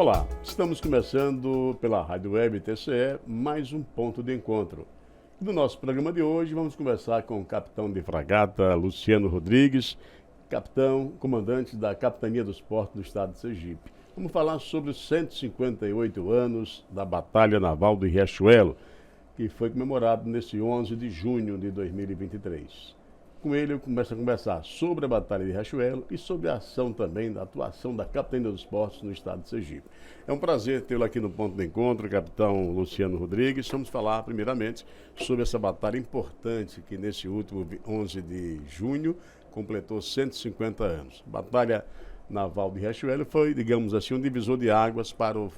Olá, estamos começando pela Rádio Web TCE mais um ponto de encontro. No nosso programa de hoje vamos conversar com o capitão de fragata Luciano Rodrigues, capitão, comandante da Capitania dos Portos do Estado de Sergipe. Vamos falar sobre os 158 anos da Batalha Naval do Riachuelo, que foi comemorado nesse 11 de junho de 2023. Com ele eu começo a conversar sobre a Batalha de Riachuelo e sobre a ação também, da atuação da Capitania dos Portos no estado de Sergipe. É um prazer tê-lo aqui no ponto de encontro, capitão Luciano Rodrigues. Vamos falar primeiramente sobre essa batalha importante que nesse último 11 de junho completou 150 anos. A Batalha Naval de Riachuelo foi, digamos assim, um divisor de águas para o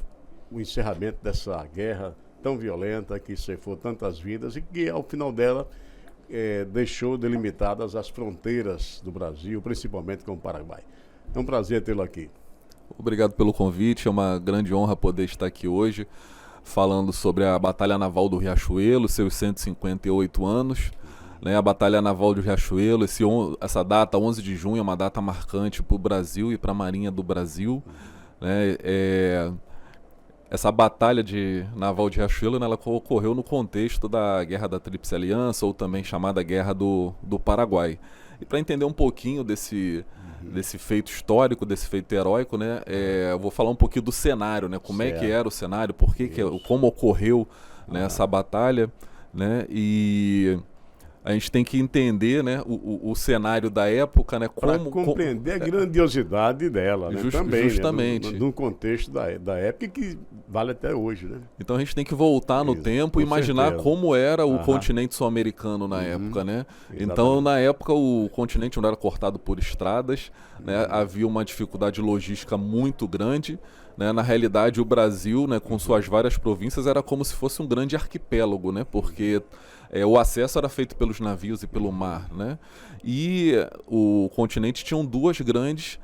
encerramento dessa guerra tão violenta que ceifou tantas vidas e que ao final dela deixou delimitadas as fronteiras do Brasil, principalmente com o Paraguai. É um prazer tê-lo aqui. Obrigado pelo convite, é uma grande honra poder estar aqui hoje falando sobre a Batalha Naval do Riachuelo, seus 158 anos. A Batalha Naval do Riachuelo, essa data, 11 de junho, é uma data marcante para o Brasil e para a Marinha do Brasil. Essa batalha naval de Riachuelo, ela ocorreu no contexto da Guerra da Tríplice Aliança, ou também chamada Guerra do Paraguai. E para entender um pouquinho desse feito histórico, desse feito heróico, eu vou falar um pouquinho do cenário, como é que era o cenário, como ocorreu essa batalha, e a gente tem que entender o cenário da época, para compreender a grandiosidade dela, também, justamente. No contexto da época que vale até hoje, Então a gente tem que voltar no tempo e imaginar como era o continente sul-americano na época, Então na época o continente não era cortado por estradas, havia uma dificuldade logística muito grande. Na realidade o Brasil, com suas várias províncias, era como se fosse um grande arquipélago, porque o acesso era feito pelos navios e pelo mar, E o continente tinha duas grandes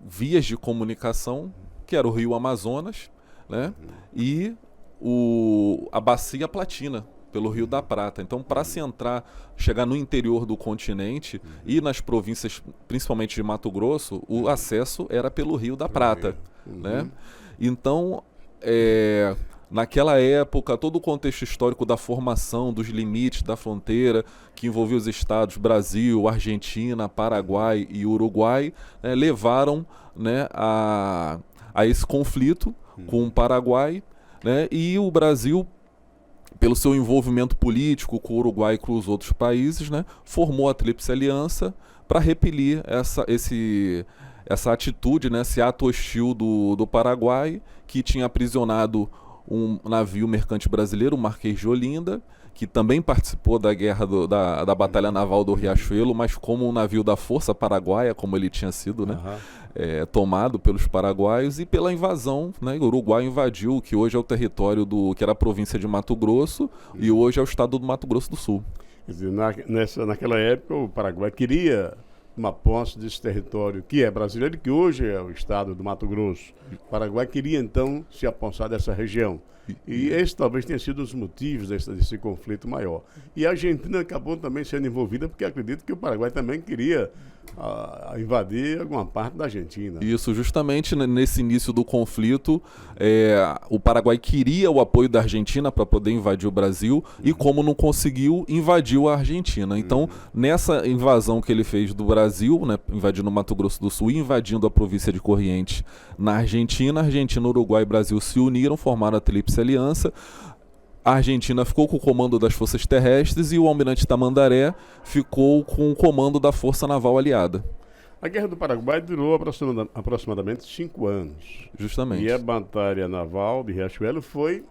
vias de comunicação, que era o Rio Amazonas, e a Bacia Platina, pelo Rio da Prata. Então, para se chegar no interior do continente e nas províncias, principalmente de Mato Grosso, o acesso era pelo Rio da Prata. Então, naquela época, todo o contexto histórico da formação dos limites da fronteira, que envolvia os estados Brasil, Argentina, Paraguai e Uruguai, levaram a esse conflito com o Paraguai, e o Brasil, pelo seu envolvimento político com o Uruguai e com os outros países, formou a Tríplice Aliança para repelir essa atitude, esse ato hostil do Paraguai, que tinha aprisionado um navio mercante brasileiro, o Marquês de Olinda, que também participou da guerra da Batalha Naval do Riachuelo, mas como um navio da Força Paraguaia, como ele tinha sido tomado pelos paraguaios, e pela invasão, o Uruguai invadiu o que hoje é o território que era a província de Mato Grosso, e hoje é o estado do Mato Grosso do Sul. Quer dizer, naquela época o Paraguai queria uma posse desse território que é brasileiro, que hoje é o estado do Mato Grosso. O Paraguai queria então se apossar dessa região. E esse talvez tenha sido os motivos desse conflito maior. E a Argentina acabou também sendo envolvida, porque acredito que o Paraguai também queria invadir alguma parte da Argentina. Isso, justamente nesse início do conflito, o Paraguai queria o apoio da Argentina para poder invadir o Brasil, e como não conseguiu, invadiu a Argentina. Então, nessa invasão que ele fez do Brasil, invadindo o Mato Grosso do Sul e invadindo a província de Corrientes na Argentina, Uruguai e Brasil se uniram, formaram a Tríplice Aliança. A Argentina ficou com o comando das forças terrestres e o almirante Tamandaré ficou com o comando da Força Naval Aliada. A Guerra do Paraguai durou aproximadamente 5 anos. Justamente. E a Batalha Naval de Riachuelo foi,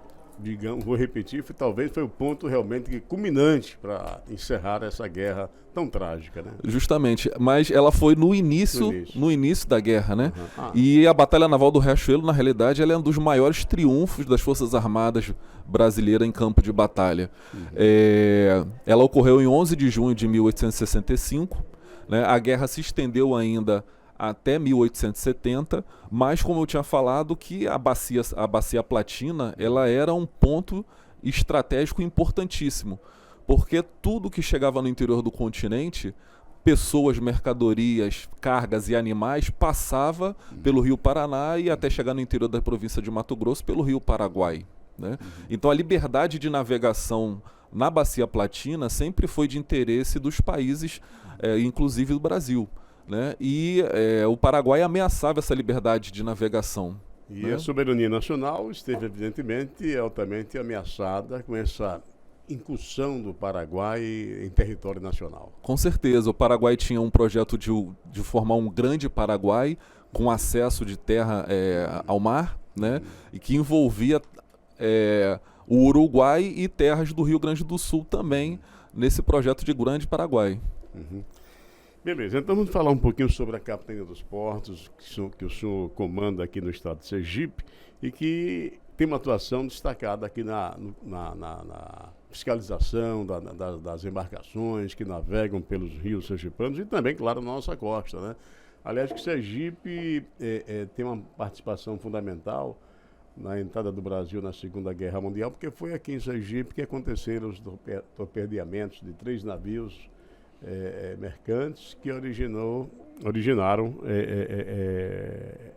vou repetir, talvez foi o ponto realmente culminante para encerrar essa guerra tão trágica, Justamente, mas ela foi no início da guerra, E a Batalha Naval do Riachuelo, na realidade, ela é um dos maiores triunfos das Forças Armadas brasileiras em campo de batalha. Ela ocorreu em 11 de junho de 1865, A guerra se estendeu ainda até 1870, mas como eu tinha falado, que a Bacia Platina, ela era um ponto estratégico importantíssimo, porque tudo que chegava no interior do continente pessoas, mercadorias, cargas e animais passava pelo Rio Paraná e até chegar no interior da província de Mato Grosso pelo Rio Paraguai, né? Então a liberdade de navegação na Bacia Platina sempre foi de interesse dos países, inclusive do Brasil, né? E o Paraguai ameaçava essa liberdade de navegação. E né? A soberania nacional esteve, evidentemente, altamente ameaçada com essa incursão do Paraguai em território nacional. Com certeza, o Paraguai tinha um projeto de formar um grande Paraguai com acesso de terra ao mar, né? E que envolvia o Uruguai e terras do Rio Grande do Sul também nesse projeto de grande Paraguai. Beleza, então vamos falar um pouquinho sobre a Capitania dos Portos, que o senhor comanda aqui no estado de Sergipe e que tem uma atuação destacada aqui na fiscalização das embarcações que navegam pelos rios sergipanos e também, claro, na nossa costa, né? Aliás, que Sergipe tem uma participação fundamental na entrada do Brasil na Segunda Guerra Mundial, porque foi aqui em Sergipe que aconteceram os torpedeamentos de 3 navios mercantes que originaram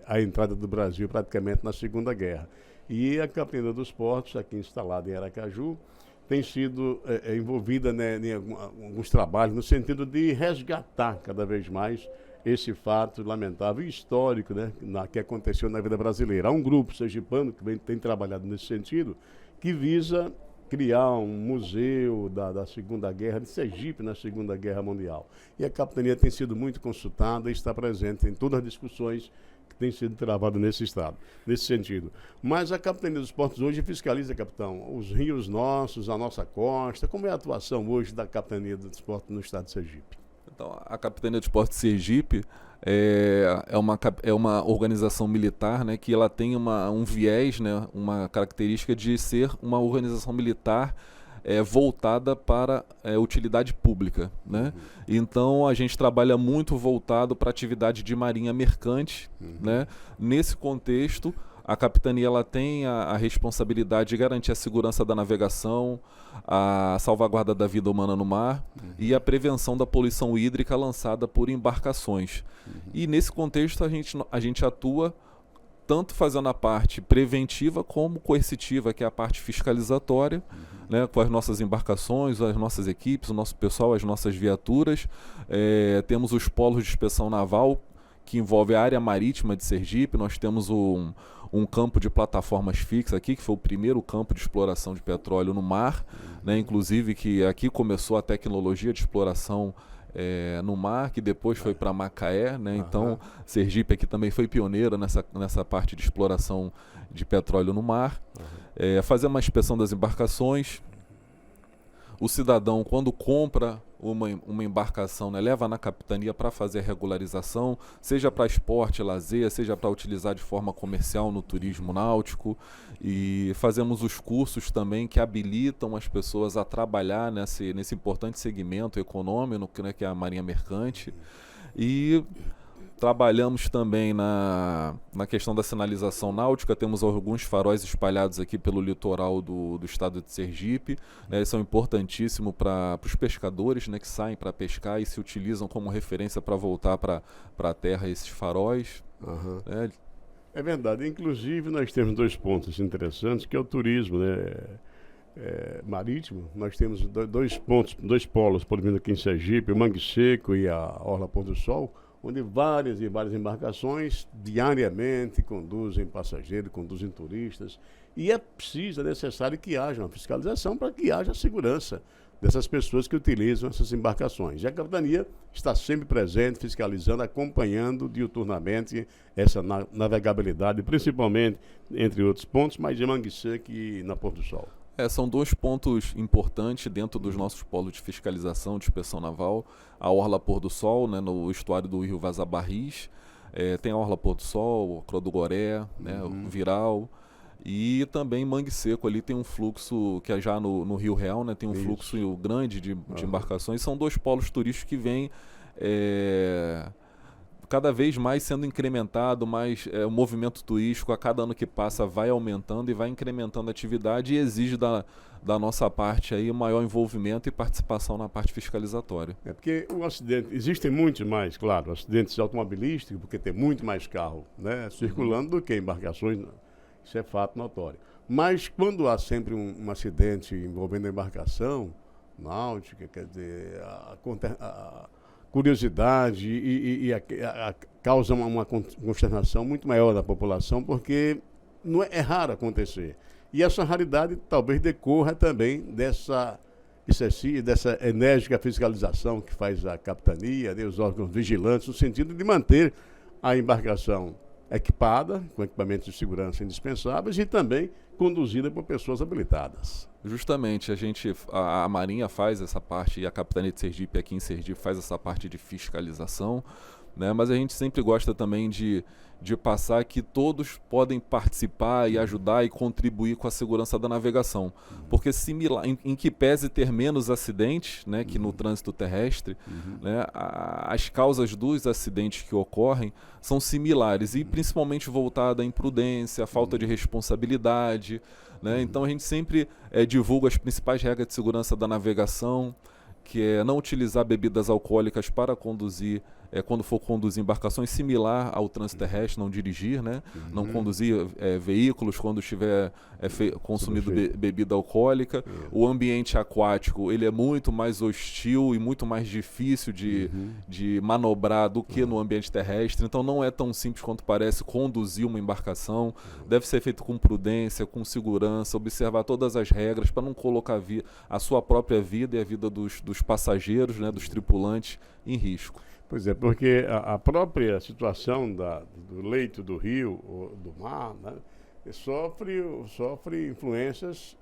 a entrada do Brasil praticamente na Segunda Guerra. E a Capitania dos Portos, aqui instalada em Aracaju, tem sido envolvida, né, em alguns trabalhos no sentido de resgatar cada vez mais esse fato lamentável e histórico, né, que aconteceu na vida brasileira. Há um grupo sergipano que tem trabalhado nesse sentido, que visa criar um museu da Segunda Guerra, de Sergipe na Segunda Guerra Mundial. E a Capitania tem sido muito consultada e está presente em todas as discussões que têm sido travadas nesse estado, nesse sentido. Mas a Capitania dos Portos hoje fiscaliza, capitão, os rios nossos, a nossa costa. Como é a atuação hoje da Capitania dos Portos no estado de Sergipe? Então, a Capitania dos Portos de Sergipe é uma organização militar, né, que ela tem um viés, né, uma característica de ser uma organização militar voltada para utilidade pública, né? Então a gente trabalha muito voltado para a atividade de marinha mercante, né? Nesse contexto, a capitania ela tem a responsabilidade de garantir a segurança da navegação, a salvaguarda da vida humana no mar e a prevenção da poluição hídrica lançada por embarcações. E nesse contexto a gente atua tanto fazendo a parte preventiva como coercitiva, que é a parte fiscalizatória, né, com as nossas embarcações, as nossas equipes, o nosso pessoal, as nossas viaturas. Temos os polos de inspeção naval, que envolve a área marítima de Sergipe. Nós temos um campo de plataformas fixas aqui, que foi o primeiro campo de exploração de petróleo no mar, né, inclusive que aqui começou a tecnologia de exploração no mar, que depois foi para Macaé, né? Então Sergipe aqui também foi pioneira nessa parte de exploração de petróleo no mar. Fazer uma inspeção das embarcações. O cidadão, quando compra uma embarcação, né, leva na capitania para fazer a regularização, seja para esporte, lazer, seja para utilizar de forma comercial no turismo náutico. E fazemos os cursos também que habilitam as pessoas a trabalhar nesse importante segmento econômico, né, que é a marinha mercante. E trabalhamos também na questão da sinalização náutica. Temos alguns faróis espalhados aqui pelo litoral do estado de Sergipe, né, eles são importantíssimos para os pescadores, né, que saem para pescar e se utilizam como referência para voltar para a terra esses faróis. É verdade. Inclusive, nós temos 2 pontos interessantes, que é o turismo, né, marítimo. Nós temos 2 polos, por exemplo, aqui em Sergipe, o Mangue Seco e a Orla Pôr do Sol, onde várias embarcações diariamente conduzem passageiros, conduzem turistas, e é necessário que haja uma fiscalização para que haja segurança dessas pessoas que utilizam essas embarcações. E a capitania está sempre presente, fiscalizando, acompanhando diuturnamente essa navegabilidade, principalmente, entre outros pontos, mas em Mangue Seco e na Pôr do Sol. São 2 pontos importantes dentro dos nossos polos de fiscalização de inspeção naval. A Orla Pôr do Sol, né, no estuário do Rio Vaza Barris. Tem a Orla Pôr do Sol, o Crodogoré, né, o Viral. E também Mangue Seco, ali tem um fluxo, que é já no Rio Real, né, tem um fluxo grande de embarcações. São 2 polos turísticos que vêm cada vez mais sendo incrementado, mais o movimento turístico a cada ano que passa vai aumentando e vai incrementando a atividade e exige da nossa parte aí um maior envolvimento e participação na parte fiscalizatória. É porque o acidente, existem muitos mais, claro, acidentes automobilísticos, porque tem muito mais carro, né, circulando do que embarcações, isso é fato notório. Mas quando há sempre um acidente envolvendo a embarcação náutica, quer dizer, a curiosidade causa uma consternação muito maior da população, porque é raro acontecer. E essa raridade talvez decorra também dessa enérgica fiscalização que faz a capitania, né, os órgãos vigilantes, no sentido de manter a embarcação equipada, com equipamentos de segurança indispensáveis e também conduzida por pessoas habilitadas. Justamente, a Marinha faz essa parte, e a Capitania de Sergipe aqui em Sergipe faz essa parte de fiscalização, né? Mas a gente sempre gosta também de passar que todos podem participar e ajudar e contribuir com a segurança da navegação. Porque em que pese ter menos acidentes, né, que no trânsito terrestre, né, as causas dos acidentes que ocorrem são similares e principalmente voltada à imprudência, à falta de responsabilidade, né? Então a gente sempre divulga as principais regras de segurança da navegação, que é não utilizar bebidas alcoólicas para conduzir, quando for conduzir embarcações, similar ao trânsito terrestre, não dirigir, né? Não conduzir veículos quando estiver consumido bebida alcoólica. O ambiente aquático, ele é muito mais hostil e muito mais difícil de manobrar do que no ambiente terrestre, então não é tão simples quanto parece conduzir uma embarcação. Deve ser feito com prudência, com segurança, observar todas as regras para não colocar a sua própria vida e a vida dos passageiros, né, dos tripulantes em risco. Pois é, porque a própria situação do leito do rio ou do mar, né, sofre influências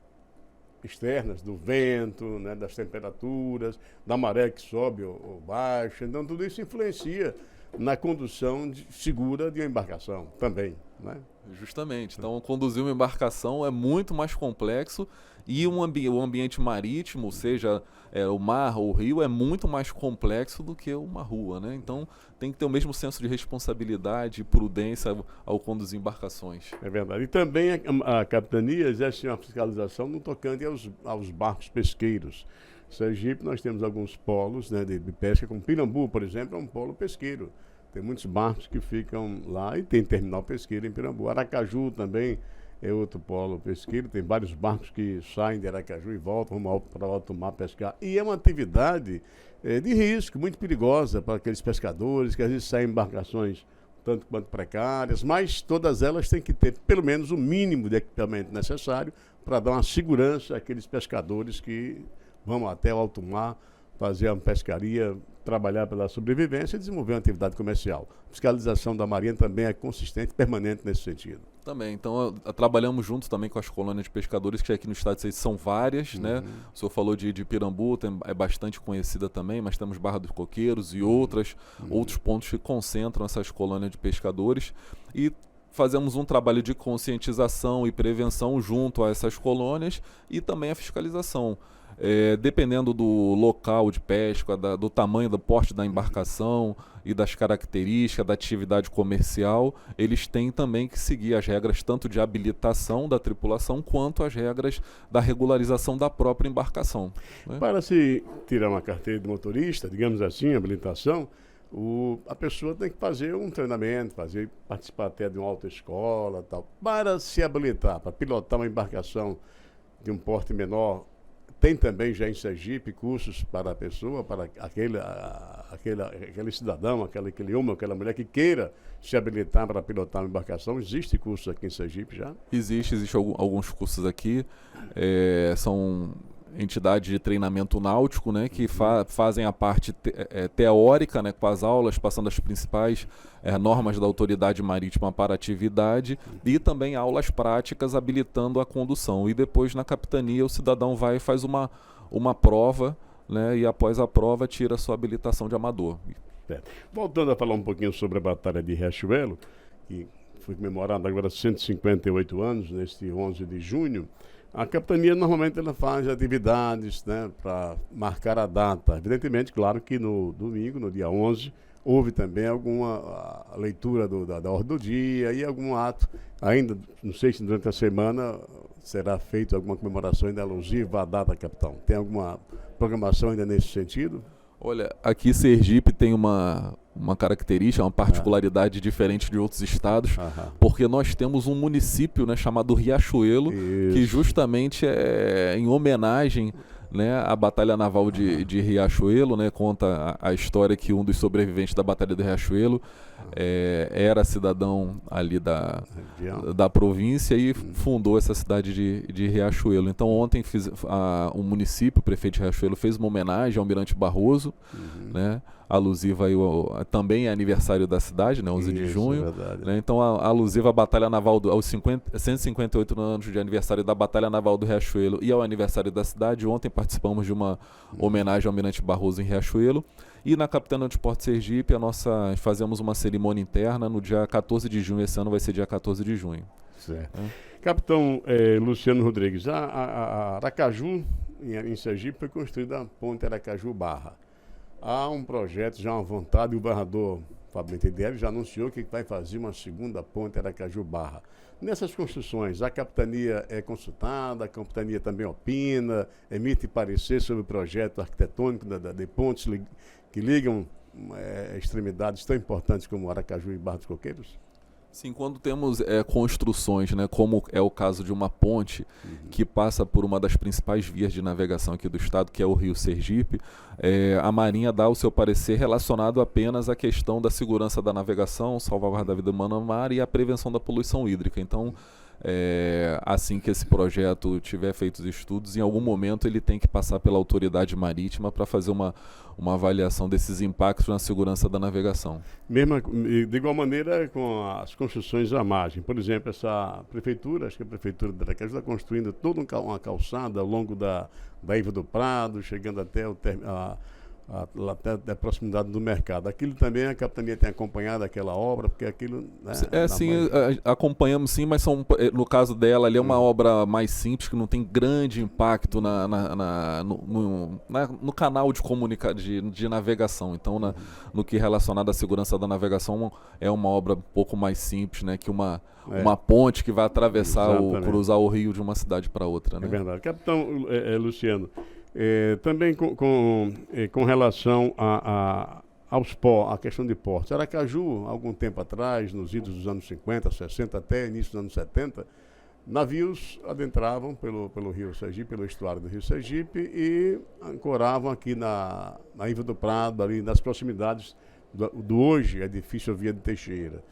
externas, do vento, né, das temperaturas, da maré que sobe ou baixa. Então, tudo isso influencia na condução segura de uma embarcação também, né? Justamente. Então, conduzir uma embarcação é muito mais complexo e o ambiente marítimo, seja o mar ou o rio, é muito mais complexo do que uma rua, né? Então, tem que ter o mesmo senso de responsabilidade e prudência ao conduzir embarcações. É verdade. E também a capitania exerce uma fiscalização no tocante aos barcos pesqueiros. Em Sergipe, nós temos alguns polos, né, de pesca, como Pirambu, por exemplo, é um polo pesqueiro. Tem muitos barcos que ficam lá e tem terminal pesqueiro em Pirambu. Aracaju também é outro polo pesqueiro, tem vários barcos que saem de Aracaju e voltam para o alto mar pescar. E é uma atividade de risco, muito perigosa para aqueles pescadores, que às vezes saem em embarcações tanto quanto precárias, mas todas elas têm que ter pelo menos o mínimo de equipamento necessário para dar uma segurança àqueles pescadores que vão até o alto mar fazer uma pescaria, trabalhar pela sobrevivência e desenvolver uma atividade comercial. A fiscalização da Marinha também é consistente e permanente nesse sentido. Também, então trabalhamos junto também com as colônias de pescadores, que aqui no estado de Sergipe são várias, né? O senhor falou de Pirambu, é bastante conhecida também, mas temos Barra dos Coqueiros e outros pontos que concentram essas colônias de pescadores e fazemos um trabalho de conscientização e prevenção junto a essas colônias e também a fiscalização. Dependendo do local de pesca, do tamanho, do porte da embarcação e das características da atividade comercial, eles têm também que seguir as regras tanto de habilitação da tripulação quanto as regras da regularização da própria embarcação, né? Para se tirar uma carteira de motorista, digamos assim, habilitação, a pessoa tem que fazer um treinamento, participar até de uma autoescola, tal. Para se habilitar, para pilotar uma embarcação de um porte menor, tem também já em Sergipe cursos para a pessoa, para aquele cidadão, aquele homem, aquela mulher que queira se habilitar para pilotar uma embarcação. Existe curso aqui em Sergipe já? Existe alguns cursos aqui, são entidades de treinamento náutico, né, que fazem a parte teórica, né, com as aulas, passando as principais normas da autoridade marítima para a atividade e também aulas práticas habilitando a condução. E depois na capitania o cidadão vai e faz uma prova, né, e após a prova tira a sua habilitação de amador. Voltando a falar um pouquinho sobre a Batalha de Riachuelo, que foi comemorada agora 158 anos, neste 11 de junho, a capitania normalmente ela faz atividades, né, para marcar a data. Evidentemente, claro que no domingo, no dia 11, houve também alguma leitura da ordem do dia e algum ato, ainda, não sei se durante a semana será feita alguma comemoração ainda alusiva à data, capitão. Tem alguma programação ainda nesse sentido? Olha, aqui Sergipe tem uma característica, uma particularidade diferente de outros estados, porque nós temos um município, né, chamado Riachuelo, que justamente é em homenagem, né, à Batalha Naval de Riachuelo, né, conta a história que um dos sobreviventes da Batalha do Riachuelo era cidadão ali da província e fundou essa cidade de Riachuelo. Então ontem o município, o prefeito de Riachuelo, fez uma homenagem ao Almirante Barroso, né, alusiva aí também é aniversário da cidade, né, 11 de junho. Né, então alusiva à Batalha Naval aos 158 anos de aniversário da Batalha Naval do Riachuelo e ao aniversário da cidade. Ontem participamos de uma homenagem ao Almirante Barroso em Riachuelo. E na Capitania de Porto Sergipe, fazemos uma cerimônia interna no dia 14 de junho. Esse ano vai ser dia 14 de junho. Certo. Capitão Luciano Rodrigues, a Aracaju, em Sergipe, foi construída a ponte Aracaju-Barra. Há um projeto, já uma vontade, o governador Fábio Mentedel já anunciou que vai fazer uma segunda ponte Aracaju-Barra. Nessas construções, a capitania é consultada, a capitania também opina, emite parecer sobre o projeto arquitetônico de pontes que ligam extremidades tão importantes como Aracaju e Barra dos Coqueiros? Sim, quando temos construções, né, como é o caso de uma ponte que passa por uma das principais vias de navegação aqui do estado, que é o Rio Sergipe, a Marinha dá o seu parecer relacionado apenas à questão da segurança da navegação, salvaguarda da vida humana no mar e a prevenção da poluição hídrica. Então, assim que esse projeto tiver feito os estudos, em algum momento ele tem que passar pela autoridade marítima para fazer uma avaliação desses impactos na segurança da navegação. De igual maneira com as construções à margem. Por exemplo, essa prefeitura, acho que a prefeitura de Aracaju está construindo toda uma calçada ao longo da Iva do Prado, chegando até até a proximidade do mercado. Aquilo também a capitania tem acompanhado aquela obra, porque aquilo... Né, sim, acompanhamos sim, mas no caso dela ali é uma obra mais simples, que não tem grande impacto no canal de navegação. Então, no que é relacionado à segurança da navegação, é uma obra um pouco mais simples, né, que uma ponte que vai atravessar cruzar o rio de uma cidade para outra. Né? É verdade. Capitão Luciano, também com relação à questão de portos. Aracaju, algum tempo atrás, nos idos dos anos 50, 60, até início dos anos 70, navios adentravam pelo Rio Sergipe, pelo estuário do Rio Sergipe e ancoravam aqui na Iva do Prado, ali nas proximidades do hoje edifício Via de Teixeira.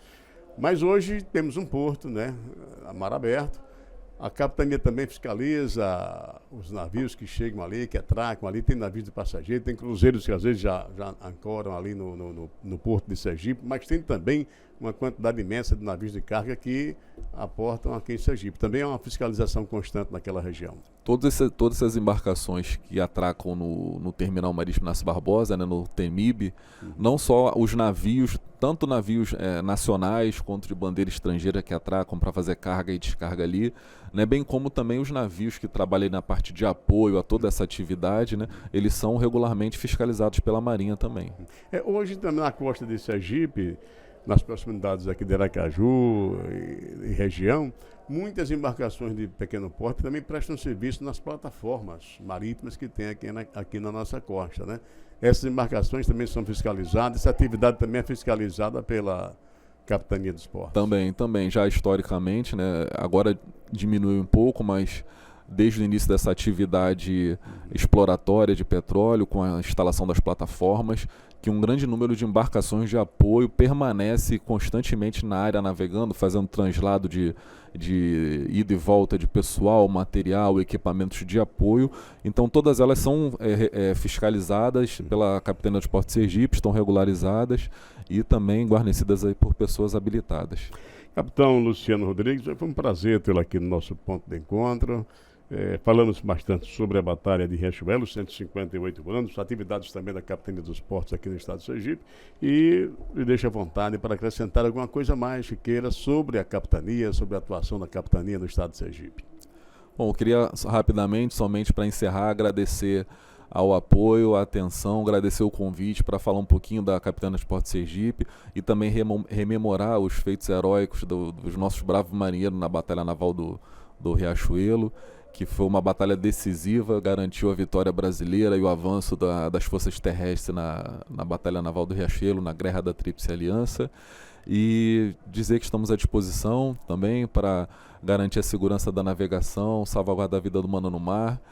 Mas hoje temos um porto, né, a mar aberto. A capitania também fiscaliza os navios que chegam ali, que atracam ali. Tem navios de passageiro, tem cruzeiros que às vezes já ancoram ali no porto de Sergipe, mas tem também uma quantidade imensa de navios de carga que aportam aqui em Sergipe. Também é uma fiscalização constante naquela região. Todas essas embarcações que atracam no Terminal Marítimo Inácio Barbosa, né, no TEMIB, não só os navios, tanto navios nacionais quanto de bandeira estrangeira que atracam para fazer carga e descarga ali, né, bem como também os navios que trabalham na parte de apoio a toda essa atividade, né, eles são regularmente fiscalizados pela Marinha também. Hoje também na costa de Sergipe, nas proximidades aqui de Aracaju e região, muitas embarcações de pequeno porte também prestam serviço nas plataformas marítimas que tem aqui na nossa costa, né? Essas embarcações também são fiscalizadas, essa atividade também é fiscalizada pela Capitania dos Portos. Também, já historicamente, né? Agora diminuiu um pouco, mas desde o início dessa atividade exploratória de petróleo, com a instalação das plataformas, que um grande número de embarcações de apoio permanece constantemente na área navegando, fazendo translado de ida e volta de pessoal, material, equipamentos de apoio. Então todas elas são fiscalizadas pela Capitania de Porto Sergipe, estão regularizadas e também guarnecidas aí por pessoas habilitadas. Capitão Luciano Rodrigues, foi um prazer tê-lo aqui no nosso ponto de encontro. Falamos bastante sobre a Batalha de Riachuelo, 158 anos, atividades também da Capitania dos Portos aqui no estado de Sergipe, e lhe deixo à vontade para acrescentar alguma coisa mais que queira sobre a Capitania, sobre a atuação da Capitania no estado de Sergipe. Bom, eu queria rapidamente, somente para encerrar, agradecer ao apoio, à atenção, agradecer o convite para falar um pouquinho da Capitana Esporte Sergipe e também rememorar os feitos heróicos dos nossos bravos marinheiros na Batalha Naval do Riachuelo, que foi uma batalha decisiva, garantiu a vitória brasileira e o avanço das forças terrestres na Batalha Naval do Riachuelo, na Guerra da Tríplice Aliança. E dizer que estamos à disposição também para garantir a segurança da navegação, salvaguardar a vida humana no mar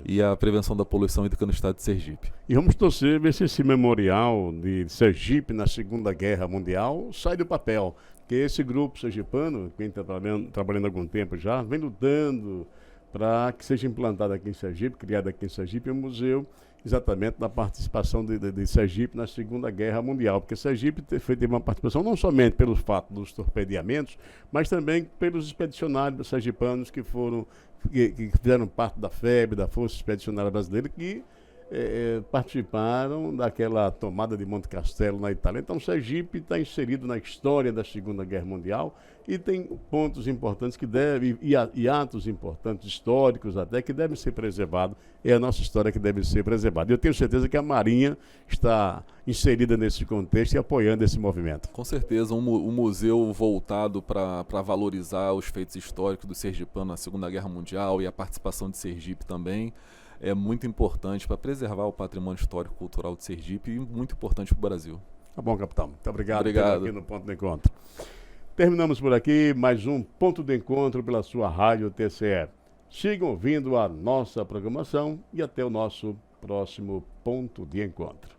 e a prevenção da poluição hídrica no estado de Sergipe. E vamos torcer, ver se esse memorial de Sergipe na Segunda Guerra Mundial sai do papel, porque esse grupo sergipano, quem está trabalhando há algum tempo já, vem lutando para que seja implantado aqui em Sergipe, criado aqui em Sergipe, um museu exatamente da participação de Sergipe na Segunda Guerra Mundial, porque Sergipe teve uma participação não somente pelo fato dos torpedeamentos, mas também pelos expedicionários sergipanos que fizeram parte da FEB, da Força Expedicionária Brasileira, que participaram daquela tomada de Monte Castelo na Itália. Então Sergipe está inserido na história da Segunda Guerra Mundial e tem pontos importantes que devem, e atos importantes, históricos até, que devem ser preservados. É a nossa história que deve ser preservada. Eu tenho certeza que a Marinha está inserida nesse contexto e apoiando esse movimento. Com certeza, um museu voltado para valorizar os feitos históricos do sergipano na Segunda Guerra Mundial e a participação de Sergipe também é muito importante para preservar o patrimônio histórico e cultural de Sergipe e muito importante para o Brasil. Tá bom, capitão. Muito obrigado por estar aqui no Ponto de Encontro. Terminamos por aqui mais um Ponto de Encontro pela sua Rádio TCE. Sigam ouvindo a nossa programação e até o nosso próximo Ponto de Encontro.